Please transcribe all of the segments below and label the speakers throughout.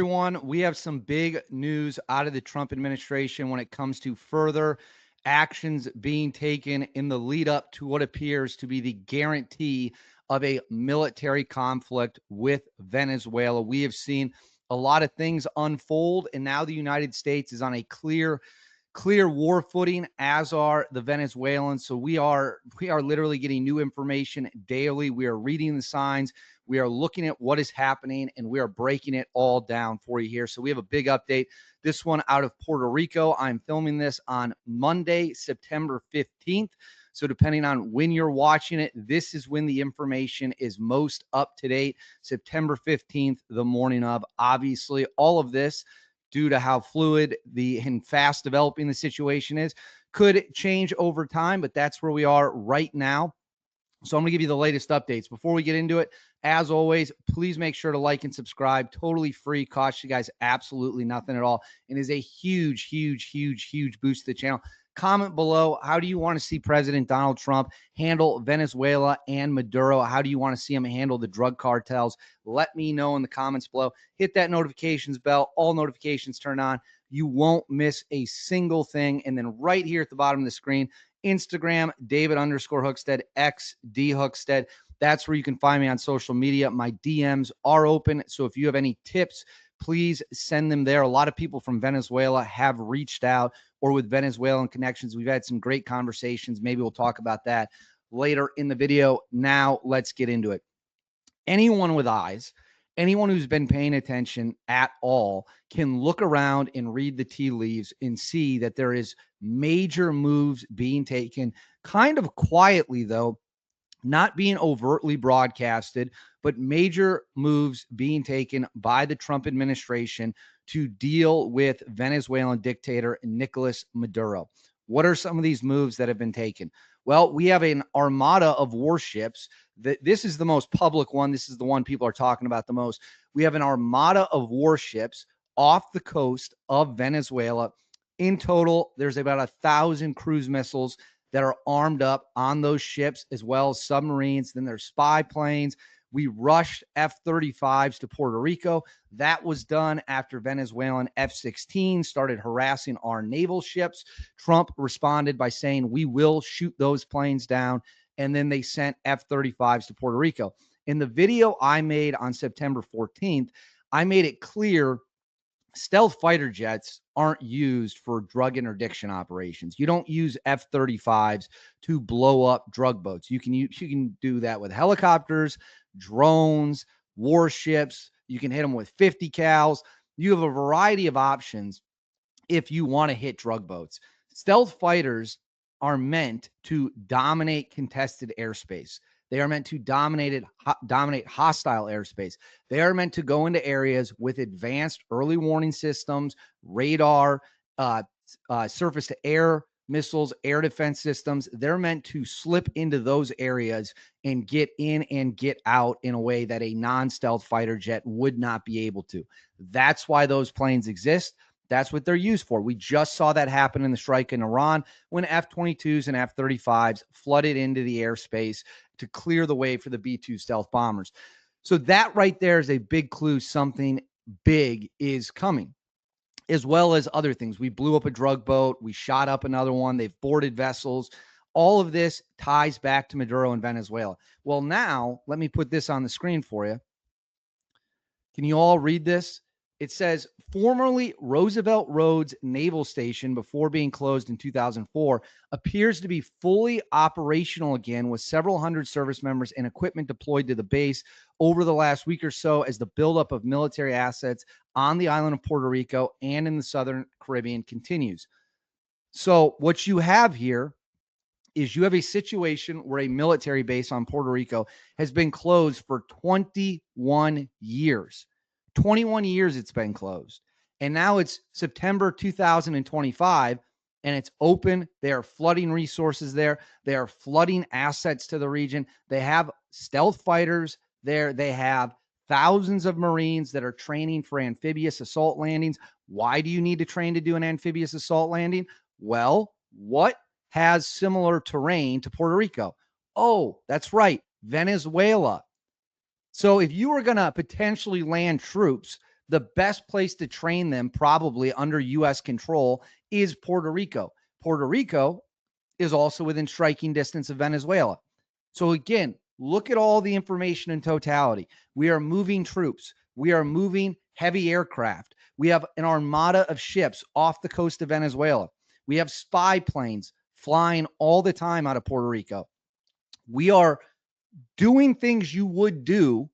Speaker 1: Everyone, we have some big news out of the Trump administration when it comes to further actions being taken in the lead up to what appears to be the guarantee of a military conflict with Venezuela. We have seen a lot of things unfold, and now the United States is on a clear war footing, as are the Venezuelans. So we are literally getting new information daily. We are reading the signs. We are looking at what is happening, and we are breaking it all down for you here. So we have a big update. This one out of Puerto Rico. I'm filming this on Monday, September 15th. So depending on when you're watching it, this is when the information is most up to date. September 15th, the morning of. Obviously, all of this, due to how fluid and fast developing the situation is, could change over time, but that's where we are right now. So I'm going to give you the latest updates. Before we get into it, as always, please make sure to like and subscribe. Totally free. Costs you guys absolutely nothing at all, and is a huge boost to the channel. Comment below, how do you want to see President Donald Trump handle Venezuela and Maduro? How do you want to see him handle the drug cartels? Let me know in the comments below. Hit that notifications bell. All notifications turn on. You won't miss a single thing. And then right here at the bottom of the screen, Instagram, David_Hookstead, XD Hookstead. That's where you can find me on social media. My DMs are open. So if you have any tips, please send them there. A lot of people from Venezuela have reached out, or with Venezuelan connections. We've had some great conversations. Maybe we'll talk about that later in the video. Now let's get into it. Anyone with eyes, anyone who's been paying attention at all, can look around and read the tea leaves and see that there is major moves being taken, kind of quietly though, not being overtly broadcasted, but major moves being taken by the Trump administration to deal with Venezuelan dictator Nicolas Maduro. What are some of these moves that have been taken? Well, we have an armada of warships. This is the most public one. This is the one people are talking about the most. We have an armada of warships off the coast of Venezuela. In total, there's about 1,000 cruise missiles that are armed up on those ships, as well as submarines. Then there's spy planes. We rushed F-35s to Puerto Rico. That was done after Venezuelan F-16 started harassing our naval ships. Trump responded by saying, we will shoot those planes down. And then they sent F-35s to Puerto Rico. In the video I made on September 14th, I made it clear stealth fighter jets aren't used for drug interdiction operations. You don't use F-35s to blow up drug boats. You can do that with helicopters, drones, warships. You can hit them with 50 cals. You have a variety of options if you want to hit drug boats. Stealth fighters are meant to dominate contested airspace. They are meant to dominate hostile airspace. They are meant to go into areas with advanced early warning systems, radar, surface to air missiles, air defense systems. They're meant to slip into those areas and get in and get out in a way that a non-stealth fighter jet would not be able to. That's why those planes exist. That's what they're used for. We just saw that happen in the strike in Iran when F-22s and F-35s flooded into the airspace to clear the way for the B-2 stealth bombers. So that right there is a big clue. Something big is coming, as well as other things. We blew up a drug boat. We shot up another one. They've boarded vessels. All of this ties back to Maduro and Venezuela. Well, now let me put this on the screen for you. Can you all read this? It says, formerly Roosevelt Roads Naval Station, before being closed in 2004, appears to be fully operational again, with several hundred service members and equipment deployed to the base over the last week or so as the buildup of military assets on the island of Puerto Rico and in the Southern Caribbean continues. So what you have here is you have a situation where a military base on Puerto Rico has been closed for 21 years. 21 years it's been closed. And now it's September 2025 and it's open. They are flooding resources there. They are flooding assets to the region. They have stealth fighters there. They have thousands of Marines that are training for amphibious assault landings. Why do you need to train to do an amphibious assault landing? Well, what has similar terrain to Puerto Rico? Oh, that's right, Venezuela. So if you were going to potentially land troops, The best place to train them, probably under U.S. control, is Puerto Rico. Puerto Rico is also within striking distance of Venezuela. So again, look at all the information in totality. We are moving troops. We are moving heavy aircraft. We have an armada of ships off the coast of Venezuela. We have spy planes flying all the time out of Puerto Rico. We are doing things you would do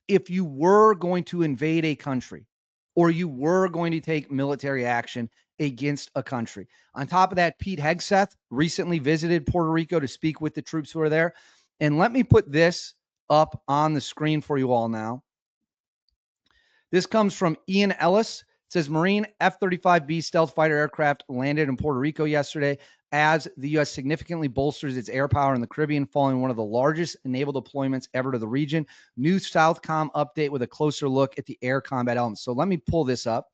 Speaker 1: if you were going to invade a country or you were going to take military action against a country. On top of that, Pete Hegseth recently visited Puerto Rico to speak with the troops who are there. And let me put this up on the screen for you all now. This comes from Ian Ellis. It says Marine F-35B stealth fighter aircraft landed in Puerto Rico yesterday as the U.S. significantly bolsters its air power in the Caribbean following one of the largest naval deployments ever to the region. New Southcom update with a closer look at the air combat elements. So let me pull this up.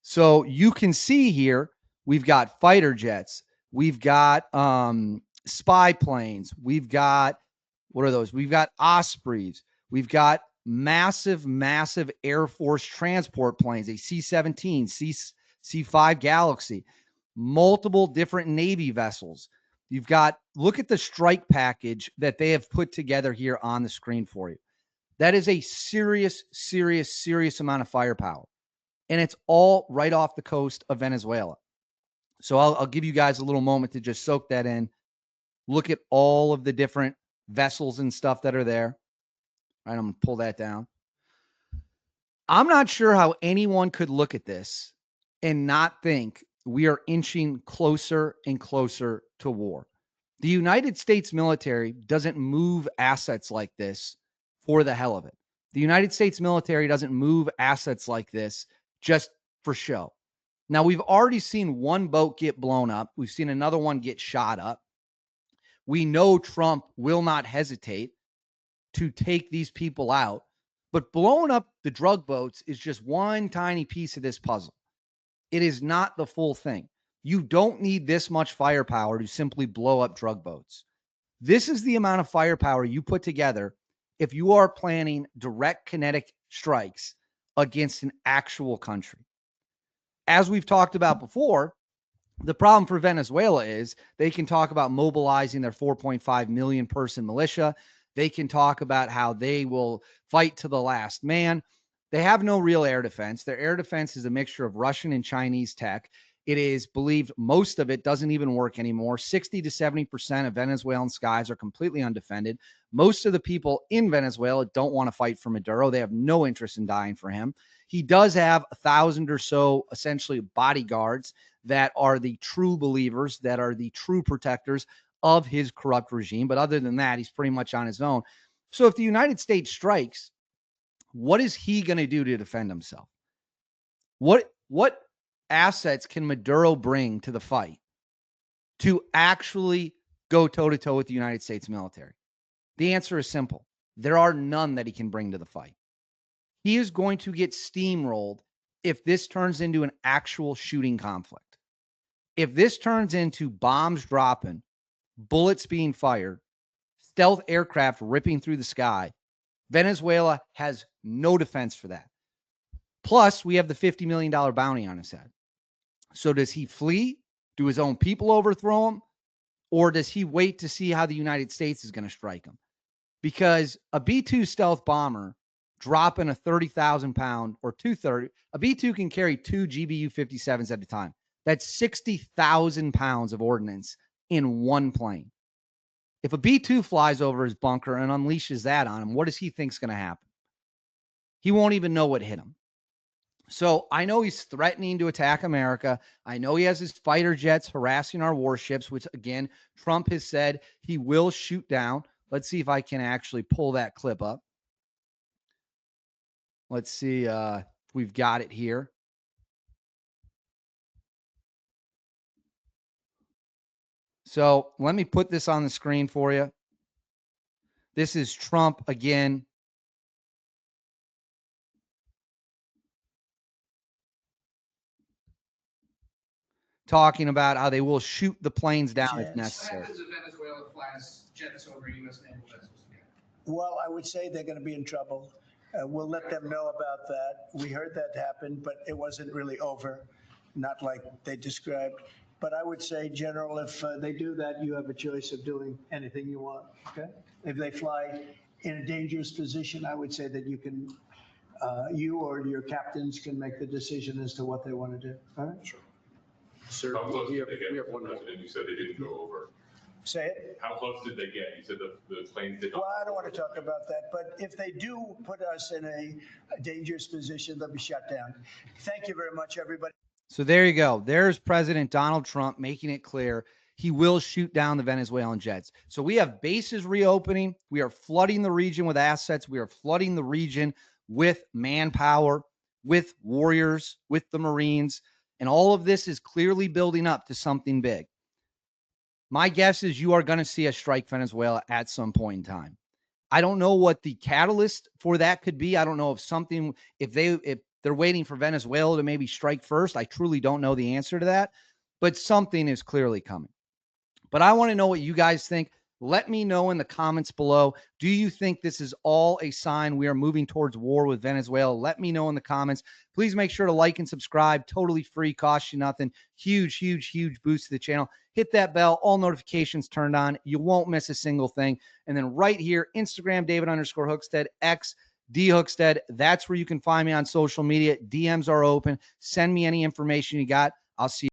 Speaker 1: So you can see here, we've got fighter jets. We've got spy planes. We've got, what are those? We've got Ospreys. We've got massive Air Force transport planes, a C-17, C-5 Galaxy, multiple different Navy vessels. You've got, look at the strike package that they have put together here on the screen for you. That is a serious amount of firepower. And it's all right off the coast of Venezuela. So I'll give you guys a little moment to just soak that in. Look at all of the different vessels and stuff that are there. All right, I'm going to pull that down. I'm not sure how anyone could look at this and not think we are inching closer and closer to war. The United States military doesn't move assets like this for the hell of it. The United States military doesn't move assets like this just for show. Now, we've already seen one boat get blown up. We've seen another one get shot up. We know Trump will not hesitate to take these people out. But blowing up the drug boats is just one tiny piece of this puzzle. It is not the full thing. You don't need this much firepower to simply blow up drug boats. This is the amount of firepower you put together if you are planning direct kinetic strikes against an actual country. As we've talked about before, the problem for Venezuela is they can talk about mobilizing their 4.5 million person militia. They can talk about how they will fight to the last man. They have no real air defense. Their air defense is a mixture of Russian and Chinese tech. It is believed most of it doesn't even work anymore. 60 to 70% of Venezuelan skies are completely undefended. Most of the people in Venezuela don't want to fight for Maduro. They have no interest in dying for him. He does have 1,000 or so essentially bodyguards that are the true believers, that are the true protectors of his corrupt regime. But other than that, he's pretty much on his own. So if the United States strikes, what is he going to do to defend himself? What assets can Maduro bring to the fight to actually go toe-to-toe with the United States military? The answer is simple. There are none that he can bring to the fight. He is going to get steamrolled if this turns into an actual shooting conflict. If this turns into bombs dropping, bullets being fired, stealth aircraft ripping through the sky, Venezuela has no defense for that. Plus, we have the $50 million bounty on his head. So does he flee? Do his own people overthrow him? Or does he wait to see how the United States is going to strike him? Because a B-2 stealth bomber dropping a 30,000 pound or 230, a B-2 can carry 2 GBU-57s at a time. That's 60,000 pounds of ordnance in one plane. If a B-2 flies over his bunker and unleashes that on him, what does he think is going to happen? He won't even know what hit him. So I know he's threatening to attack America. I know he has his fighter jets harassing our warships, which, again, Trump has said he will shoot down. Let's see if I can actually pull that clip up. Let's see if we've got it here. So let me put this on the screen for you. This is Trump again. Talking about how they will shoot the planes down if necessary.
Speaker 2: What happens if Venezuela flies jets over U.S. naval vessels again?
Speaker 3: Well, I would say they're going to be in trouble.
Speaker 2: We'll let them know about that. We heard that happen, but it wasn't really over, not like they described. But I would say, General, if they do that, you have a choice of doing anything you want, okay? If they fly in a dangerous position, I would say that you can, you or your captains can make the decision as to what they want to do, all right?
Speaker 3: Sure. Sir, we have one more.
Speaker 4: You said they didn't go over.
Speaker 2: Say it.
Speaker 4: How close did they get? You said the planes did not.
Speaker 2: Well, I don't want to talk about that, but if they do put us in a dangerous position, they'll be shut down. Thank you very much, everybody.
Speaker 1: So there you go. There's President Donald Trump making it clear he will shoot down the Venezuelan jets. So we have bases reopening. We are flooding the region with assets. We are flooding the region with manpower, with warriors, with the Marines. And all of this is clearly building up to something big. My guess is you are going to see us strike Venezuela at some point in time. I don't know what the catalyst for that could be. I don't know if they're waiting for Venezuela to maybe strike first. I truly don't know the answer to that, but something is clearly coming. But I want to know what you guys think. Let me know in the comments below. Do you think this is all a sign we are moving towards war with Venezuela? Let me know in the comments. Please make sure to like and subscribe. Totally free, costs you nothing. Huge, huge, huge boost to the channel. Hit that bell, all notifications turned on. You won't miss a single thing. And then right here, Instagram, David_Hookstead, X, D Hookstead. That's where you can find me on social media. DMs are open. Send me any information you got. I'll see you.